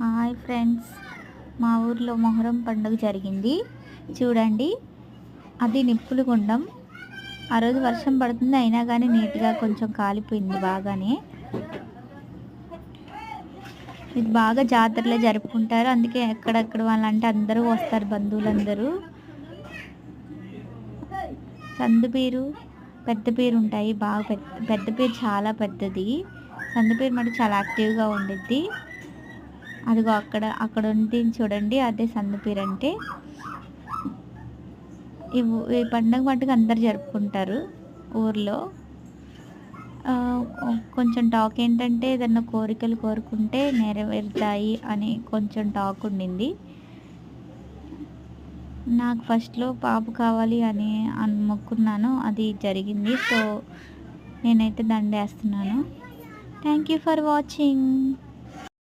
Hi friends, మా ఊర్లో మొహరం పండుగ జరిగింది. చూడండి, అది నిప్పులు గుండం. ఆ రోజు వర్షం పడుతుంది, అయినా కానీ నీట్గా కొంచెం కాలిపోయింది బాగానే. ఇది బాగా జాతరలో జరుపుకుంటారు, అందుకే ఎక్కడెక్కడ వాళ్ళంటే అందరూ వస్తారు, బంధువులందరూ. సందు పీరు, పెద్ద పీరు ఉంటాయి, బాగా పెద్ద పెద్ద పీరు చాలా పెద్దది. సందు పీరు మటు చాలా యాక్టివ్గా ఉండిద్ది. అదిగో అక్కడ అక్కడ ఉంది చూడండి, అదే సందుపీరు అంటే. ఈ పండగ మట్టుకు అందరు జరుపుకుంటారు ఊర్లో. కొంచెం టాక్ ఏంటంటే ఏదన్నా కోరికలు కోరుకుంటే నెరవేరుతాయి అని కొంచెం టాక్ ఉండింది. నాకు ఫస్ట్లో పాప కావాలి అని మొక్కున్నాను, అది జరిగింది. సో నేనైతే దండేస్తున్నాను. Thank you for watching.